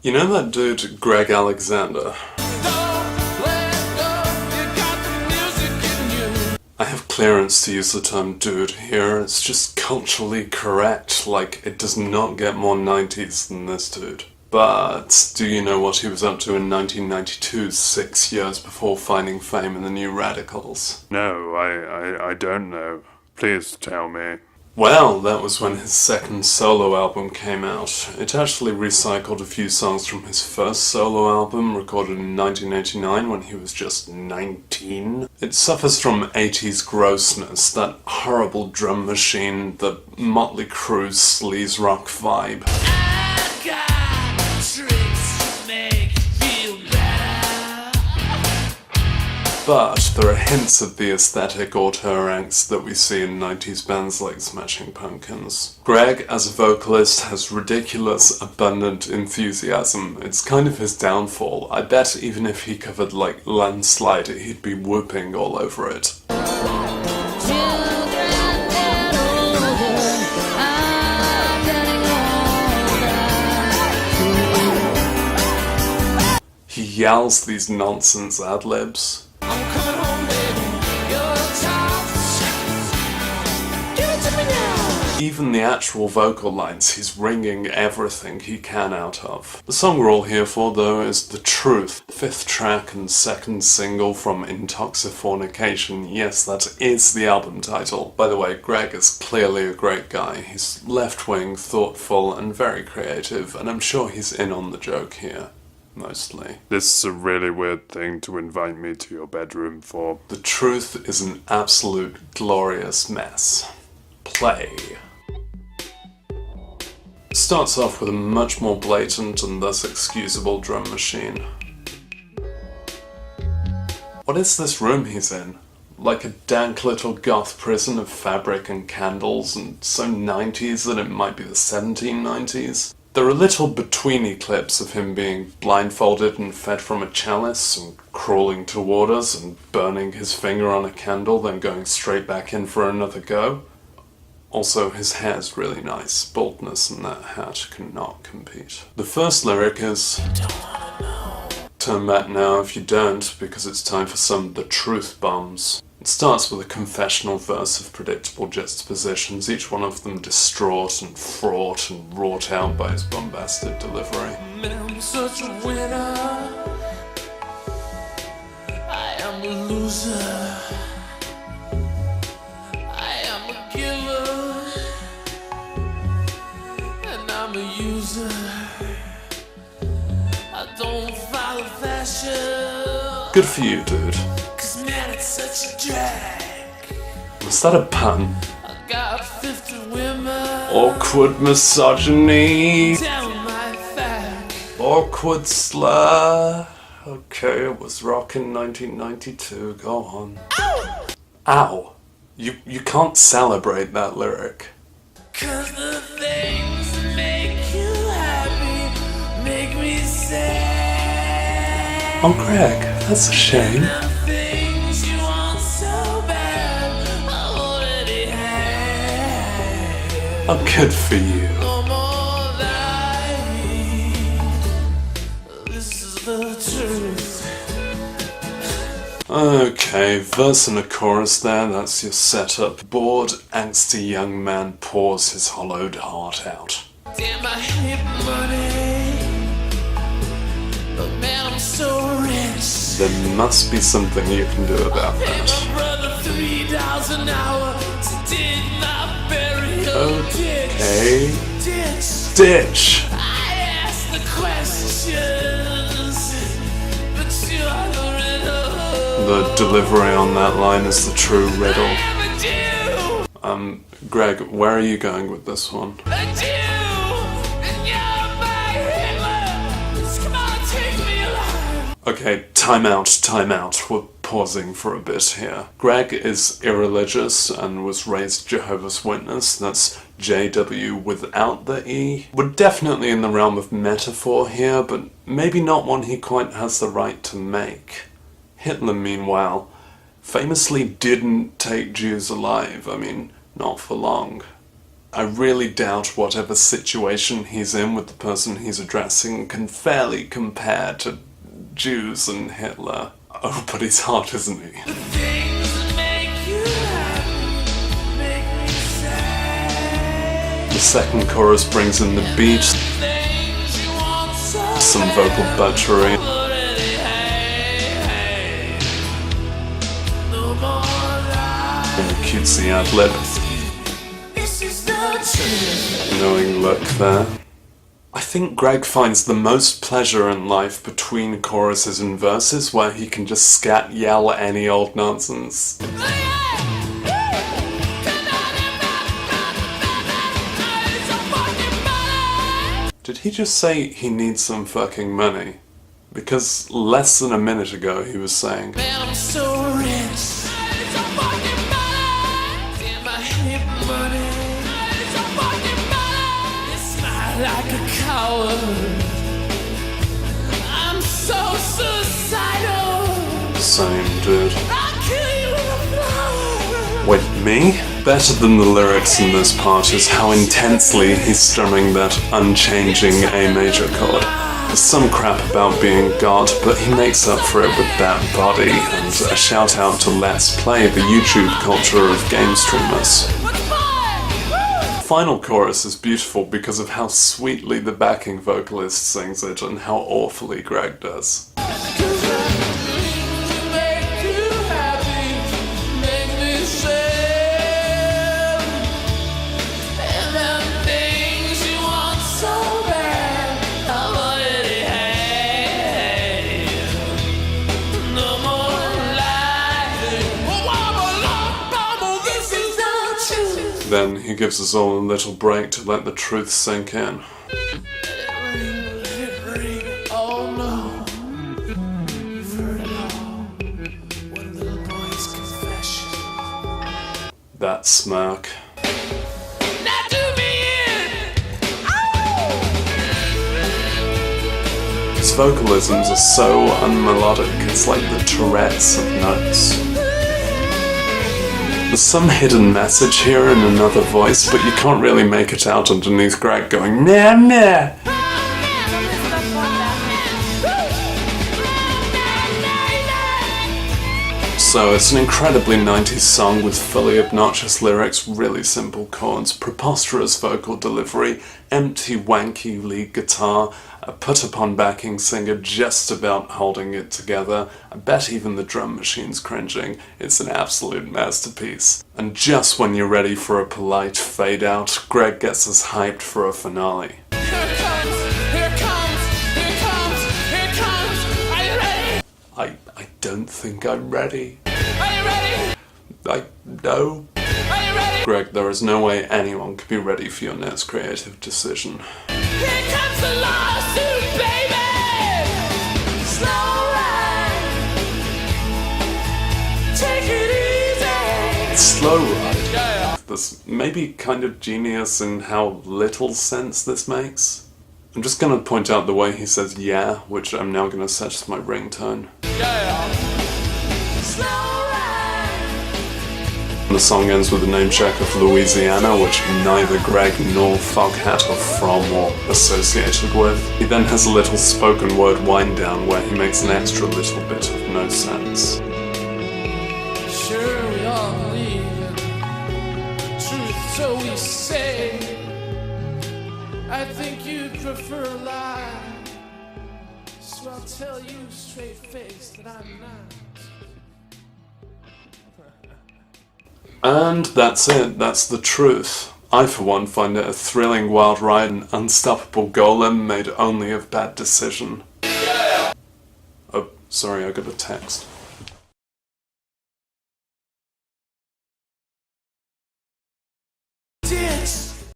You know that dude, Greg Alexander? I have clearance to use the term dude here, it's just culturally correct, like it does not get more 90s than this dude. But do you know what he was up to in 1992, 6 years before finding fame in the New Radicals? No, I don't know. Please tell me. Well, that was when his second solo album came out. It actually recycled a few songs from his first solo album, recorded in 1989 when he was just 19. It suffers from 80s grossness, that horrible drum machine, the Motley Crue sleaze rock vibe. But there are hints of the aesthetic auteur angst that we see in 90s bands like Smashing Pumpkins. Greg, as a vocalist, has ridiculous, abundant enthusiasm. It's kind of his downfall. I bet even if he covered like Landslide, he'd be whooping all over it. He yells these nonsense ad-libs. Even the actual vocal lines, he's wringing everything he can out of. The song we're all here for, though, is The Truth, fifth track and second single from Intoxifornication. Yes, that is the album title. By the way, Greg is clearly a great guy. He's left-wing, thoughtful, and very creative, and I'm sure he's in on the joke here. Mostly. This is a really weird thing to invite me to your bedroom for. The Truth is an absolute glorious mess. Play. It starts off with a much more blatant and thus excusable drum machine. What is this room he's in? Like a dank little goth prison of fabric and candles, and so 90s that it might be the 1790s? There are little betweeny clips of him being blindfolded and fed from a chalice and crawling toward us and burning his finger on a candle, then going straight back in for another go. Also, his hair's really nice. Baldness and that hat cannot compete. The first lyric is, "Turn back now if you don't, because it's time for some The Truth bombs." It starts with a confessional verse of predictable juxtapositions, each one of them distraught and fraught and wrought out by his bombastic delivery. I'm such a winner. I am a loser. I am a giver. And I'm a user. I don't follow fashion. Good for you, dude. Man, it's such a drag. Was that a pun? I got 50 women. Awkward misogyny. Tell my fact. Awkward slur. Okay, it was rockin' 1992. Go on. Ow! Ow. You can't celebrate that lyric. 'Cause the things that make you happy make me sad. Oh, Greg, that's a shame. Oh, good for you. No more lies. This is the truth. Okay, verse and a chorus there, that's your setup. Bored, angsty young man pours his hollowed heart out. Damn, I hate money. But man, I'm so rich. There must be something you can do about Pay that. my brother $3 an hour to dig my burial Okay. ditch. Ditch! I ask the questions, but you are the riddle. The delivery on that line is the true riddle. I am a Jew, Greg, where are you going with this one? a Jew, and you're my Hitler. Just come on, take me alive. Okay, time out. We're pausing for a bit here. Greg is irreligious and was raised Jehovah's Witness. That's JW without the E. We're definitely in the realm of metaphor here, but maybe not one he quite has the right to make. Hitler, meanwhile, famously didn't take Jews alive. I mean, not for long. I really doubt whatever situation he's in with the person he's addressing can fairly compare to Jews and Hitler. Oh, but he's hot, isn't he? Things that make you happy make me sad. The second chorus brings in the beat, Things you want so some vocal butchery, already hate. No more lies. and a cutesy ad-lib. This is the truth. Knowing look there. I think Greg finds the most pleasure in life between choruses and verses, where he can just scat yell any old nonsense. Did he just say he needs some fucking money? Because less than a minute ago he was saying, Man, I'm so rich. Damn, I hate money. It's not like a coward. I'm so suicidal. same dude. I'll kill you with a flower. Wait, me? Better than the lyrics in this part is how intensely he's strumming that unchanging A major chord. There's some crap about being God, but he makes up for it with that body, and a shout out to Let's Play, the YouTube culture of game streamers. What's mine? Woo! Final chorus is beautiful because of how sweetly the backing vocalist sings it and how awfully Greg does. Make you happy, make me sad. And the things you want so bad, I've already had. No more lies. This is the truth. Then he gives us all a little break to let the truth sink in. Oh no. You've heard it all. One little boy's confession. That smirk. Now do me in. His vocalisms are so unmelodic, it's like the Tourette's of notes. There's some hidden message here in another voice, but you can't really make it out underneath Greg going nah nah. So it's an incredibly 90s song with fully obnoxious lyrics, really simple chords, preposterous vocal delivery, empty wanky lead guitar, a put-upon backing singer just about holding it together. I bet even the drum machine's cringing. It's an absolute masterpiece. And just when you're ready for a polite fade out, Greg gets us hyped for a finale. Here it comes. Here it comes. Here it comes. Here it comes. Are you ready? I don't think I'm ready. Are you ready? No. Are you ready? Greg, there is no way anyone could be ready for your next creative decision. Here comes the lawsuit, baby. Slow ride. Take it easy. Slow ride. Yeah. There's maybe kind of genius in how little sense this makes. I'm just gonna point out the way he says yeah, which I'm now gonna set as my ringtone. Yeah. Slow ride. The song ends with a name check of Louisiana, which neither Greg nor Foghat are from or associated with. He then has a little spoken word wind down where he makes an extra little bit of no sense. Sure, we all believe in truth, so we say. I think you'd prefer a lie, so I'll tell you straight-faced that I'm not. And that's it, that's the truth. I for one find it a thrilling wild ride, an unstoppable golem made only of bad decision. Oh, sorry, I got a text.